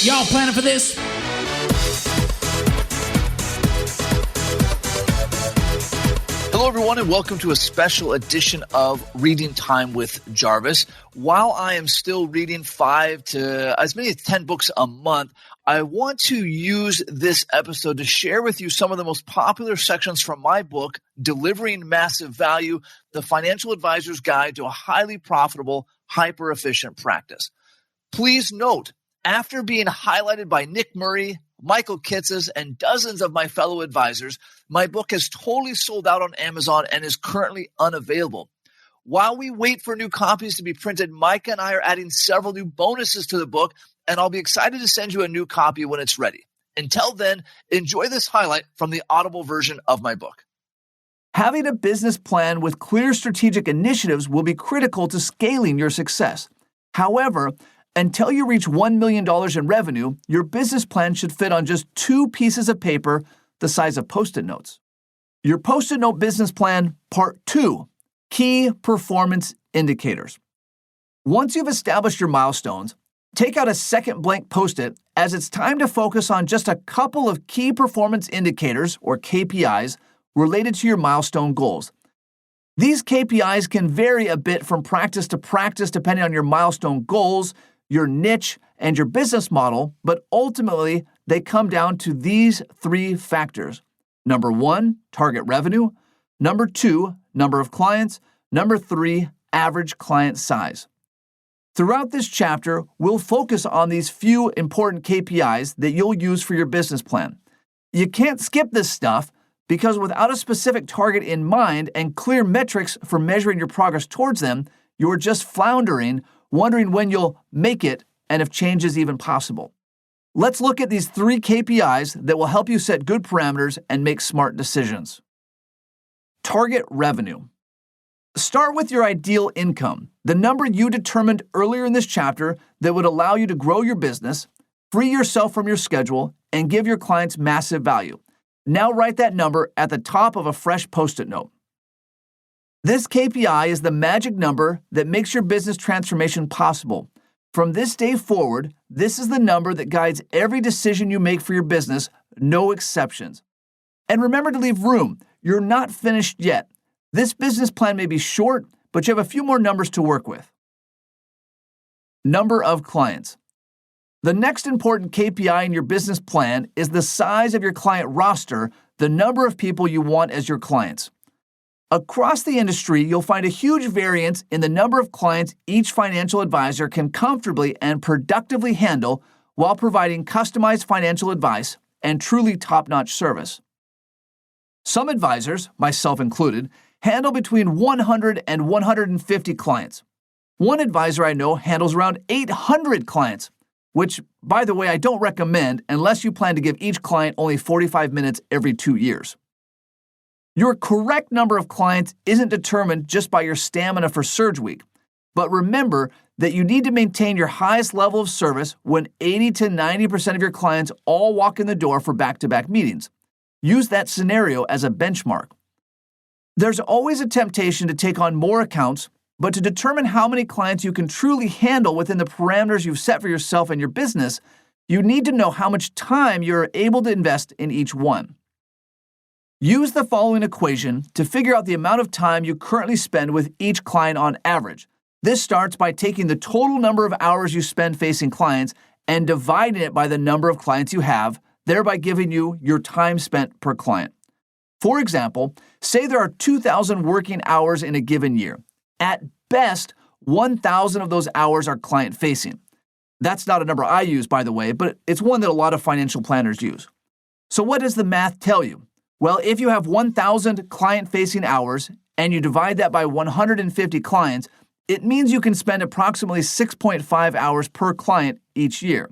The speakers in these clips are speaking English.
Y'all planning for this? Hello, everyone, and welcome to a special edition of Reading Time with Jarvis. While I am still reading 5 to as many as 10 books a month, I want to use this episode to share with you some of the most popular sections from my book, Delivering Massive Value, The Financial Advisor's Guide to a Highly Profitable, Hyper-Efficient Practice. Please note, after being highlighted by Nick Murray, Michael Kitces, and dozens of my fellow advisors, my book has totally sold out on Amazon and is currently unavailable. While we wait for new copies to be printed, Micah and I are adding several new bonuses to the book, and I'll be excited to send you a new copy when it's ready. Until then, enjoy this highlight from the Audible version of my book. Having a business plan with clear strategic initiatives will be critical to scaling your success. However, until you reach $1 million in revenue, your business plan should fit on just 2 pieces of paper the size of Post-it notes. Your Post-it note business plan, Part 2, Key Performance Indicators. Once you've established your milestones, take out a second blank Post-it as it's time to focus on just a couple of key performance indicators, or KPIs, related to your milestone goals. These KPIs can vary a bit from practice to practice depending on your milestone goals, your niche, and your business model, but ultimately, they come down to these 3 factors. Number 1, target revenue. Number 2, number of clients. Number 3, average client size. Throughout this chapter, we'll focus on these few important KPIs that you'll use for your business plan. You can't skip this stuff because without a specific target in mind and clear metrics for measuring your progress towards them, you're just floundering, wondering when you'll make it and if change is even possible. Let's look at these 3 KPIs that will help you set good parameters and make smart decisions. Target revenue. Start with your ideal income, the number you determined earlier in this chapter that would allow you to grow your business, free yourself from your schedule, and give your clients massive value. Now write that number at the top of a fresh Post-it note. This KPI is the magic number that makes your business transformation possible. From this day forward, this is the number that guides every decision you make for your business, no exceptions. And remember to leave room. You're not finished yet. This business plan may be short, but you have a few more numbers to work with. Number of clients. The next important KPI in your business plan is the size of your client roster, the number of people you want as your clients. Across the industry, you'll find a huge variance in the number of clients each financial advisor can comfortably and productively handle while providing customized financial advice and truly top-notch service. Some advisors, myself included, handle between 100 and 150 clients. One advisor I know handles around 800 clients, which, by the way, I don't recommend unless you plan to give each client only 45 minutes every 2 years. Your correct number of clients isn't determined just by your stamina for Surge Week, but remember that you need to maintain your highest level of service when 80 to 90% of your clients all walk in the door for back-to-back meetings. Use that scenario as a benchmark. There's always a temptation to take on more accounts, but to determine how many clients you can truly handle within the parameters you've set for yourself and your business, you need to know how much time you're able to invest in each one. Use the following equation to figure out the amount of time you currently spend with each client on average. This starts by taking the total number of hours you spend facing clients and dividing it by the number of clients you have, thereby giving you your time spent per client. For example, say there are 2,000 working hours in a given year. At best, 1,000 of those hours are client-facing. That's not a number I use, by the way, but it's one that a lot of financial planners use. So what does the math tell you? Well, if you have 1,000 client-facing hours and you divide that by 150 clients, it means you can spend approximately 6.5 hours per client each year.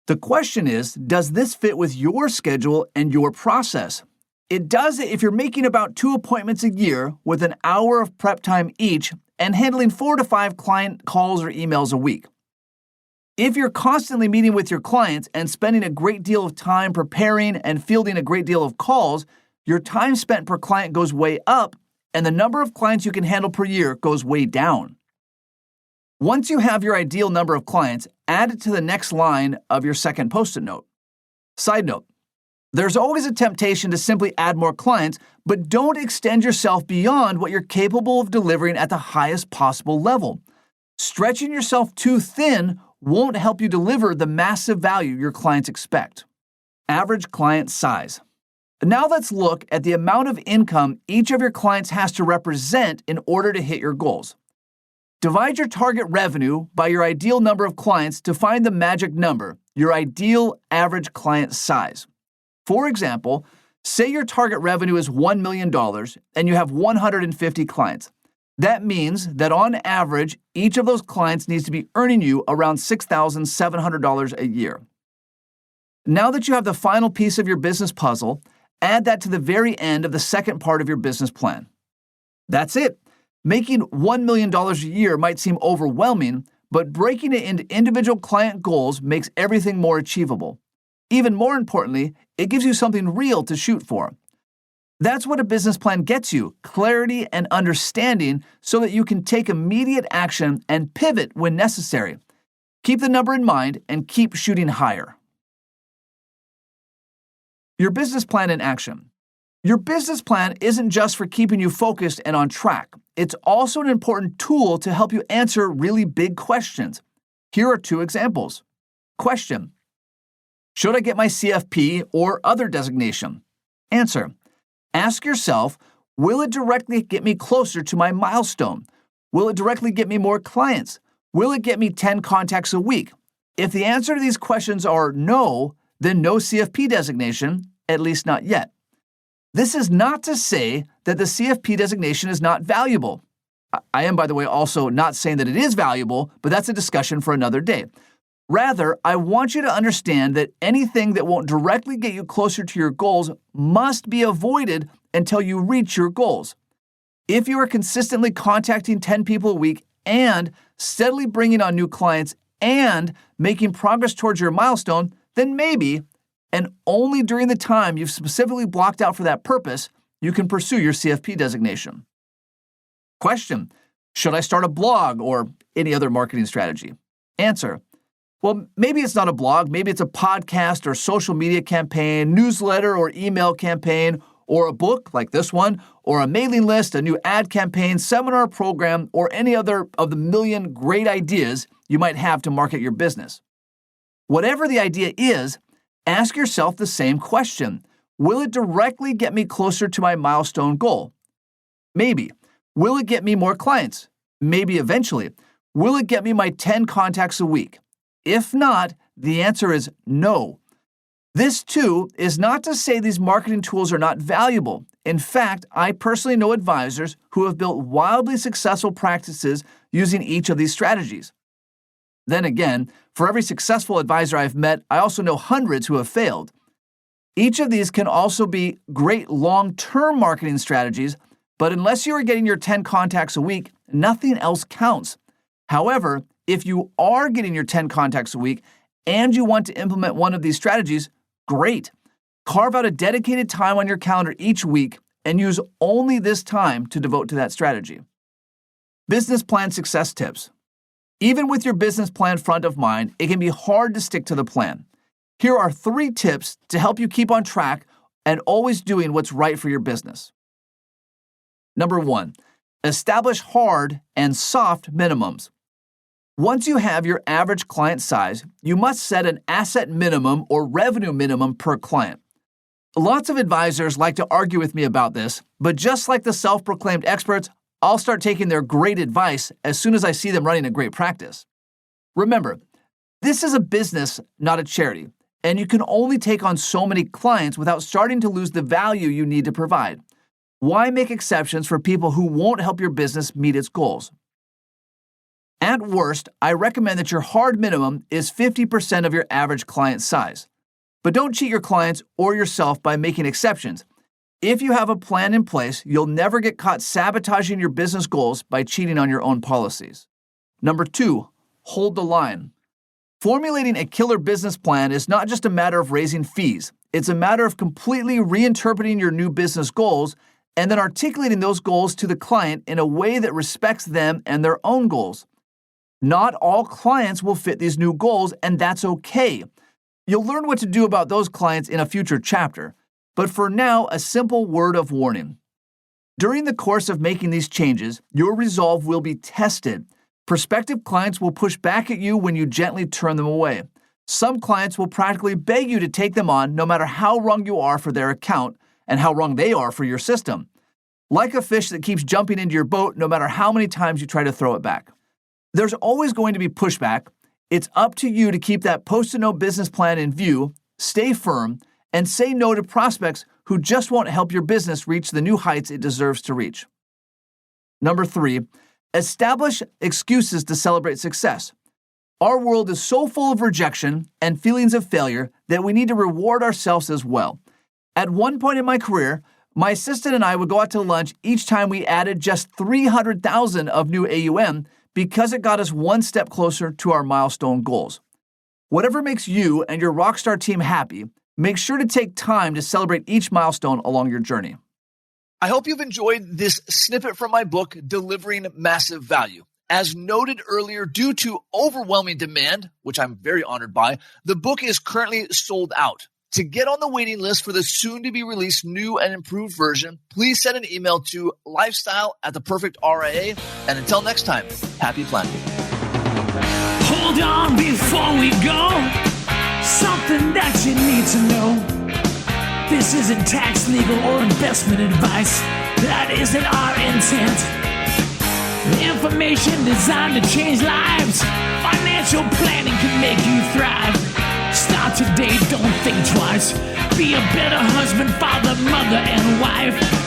The question is, does this fit with your schedule and your process? It does if you're making about 2 appointments a year with an hour of prep time each and handling 4 to 5 client calls or emails a week. If you're constantly meeting with your clients and spending a great deal of time preparing and fielding a great deal of calls, your time spent per client goes way up and the number of clients you can handle per year goes way down. Once you have your ideal number of clients, add it to the next line of your second Post-it note. Side note, there's always a temptation to simply add more clients, but don't extend yourself beyond what you're capable of delivering at the highest possible level. Stretching yourself too thin won't help you deliver the massive value your clients expect. Average client size. Now let's look at the amount of income each of your clients has to represent in order to hit your goals. Divide your target revenue by your ideal number of clients to find the magic number, your ideal average client size. For example, say your target revenue is $1 million and you have 150 clients. That means that on average, each of those clients needs to be earning you around $6,700 a year. Now that you have the final piece of your business puzzle, add that to the very end of the second part of your business plan. That's it. Making $1 million a year might seem overwhelming, but breaking it into individual client goals makes everything more achievable. Even more importantly, it gives you something real to shoot for. That's what a business plan gets you, clarity and understanding so that you can take immediate action and pivot when necessary. Keep the number in mind and keep shooting higher. Your business plan in action. Your business plan isn't just for keeping you focused and on track. It's also an important tool to help you answer really big questions. Here are two examples. Question: should I get my CFP or other designation? Answer: ask yourself, will it directly get me closer to my milestone? Will it directly get me more clients? Will it get me 10 contacts a week? If the answer to these questions are no, then no CFP designation, at least not yet. This is not to say that the CFP designation is not valuable. I am, by the way, also not saying that it is valuable, but that's a discussion for another day. Rather, I want you to understand that anything that won't directly get you closer to your goals must be avoided until you reach your goals. If you are consistently contacting 10 people a week and steadily bringing on new clients and making progress towards your milestone, then maybe, and only during the time you've specifically blocked out for that purpose, you can pursue your CFP designation. Question: should I start a blog or any other marketing strategy? Answer: well, maybe it's not a blog, maybe it's a podcast or social media campaign, newsletter or email campaign, or a book like this one, or a mailing list, a new ad campaign, seminar program, or any other of the million great ideas you might have to market your business. Whatever the idea is, ask yourself the same question. Will it directly get me closer to my milestone goal? Maybe. Will it get me more clients? Maybe eventually. Will it get me my 10 contacts a week? If not, the answer is no. This, too, is not to say these marketing tools are not valuable. In fact, I personally know advisors who have built wildly successful practices using each of these strategies. Then again, for every successful advisor I've met, I also know hundreds who have failed. Each of these can also be great long-term marketing strategies, but unless you are getting your 10 contacts a week, nothing else counts. However, if you are getting your 10 contacts a week and you want to implement one of these strategies, great. Carve out a dedicated time on your calendar each week and use only this time to devote to that strategy. Business plan success tips. Even with your business plan front of mind, it can be hard to stick to the plan. Here are 3 tips to help you keep on track and always doing what's right for your business. Number 1, establish hard and soft minimums. Once you have your average client size, you must set an asset minimum or revenue minimum per client. Lots of advisors like to argue with me about this, but just like the self-proclaimed experts, I'll start taking their great advice as soon as I see them running a great practice. Remember, this is a business, not a charity, and you can only take on so many clients without starting to lose the value you need to provide. Why make exceptions for people who won't help your business meet its goals? At worst, I recommend that your hard minimum is 50% of your average client size. But don't cheat your clients or yourself by making exceptions. If you have a plan in place, you'll never get caught sabotaging your business goals by cheating on your own policies. Number 2, hold the line. Formulating a killer business plan is not just a matter of raising fees. It's a matter of completely reinterpreting your new business goals and then articulating those goals to the client in a way that respects them and their own goals. Not all clients will fit these new goals, and that's okay. You'll learn what to do about those clients in a future chapter. But for now, a simple word of warning. During the course of making these changes, your resolve will be tested. Prospective clients will push back at you when you gently turn them away. Some clients will practically beg you to take them on no matter how wrong you are for their account and how wrong they are for your system. Like a fish that keeps jumping into your boat no matter how many times you try to throw it back. There's always going to be pushback. It's up to you to keep that post-to-note business plan in view, stay firm, and say no to prospects who just won't help your business reach the new heights it deserves to reach. Number 3, establish excuses to celebrate success. Our world is so full of rejection and feelings of failure that we need to reward ourselves as well. At one point in my career, my assistant and I would go out to lunch each time we added just 300,000 of new AUM because it got us one step closer to our milestone goals. Whatever makes you and your rockstar team happy, make sure to take time to celebrate each milestone along your journey. I hope you've enjoyed this snippet from my book, Delivering Massive Value. As noted earlier, due to overwhelming demand, which I'm very honored by, the book is currently sold out. To get on the waiting list for the soon-to-be-released new and improved version, please send an email to lifestyle@theperfectria. And until next time, happy planning. Hold on before we go. Something that you need to know. This isn't tax, legal, or investment advice. That isn't our intent. Information designed to change lives. Financial planning can make you thrive. Start today, don't think twice. Be a better husband, father, mother, and wife.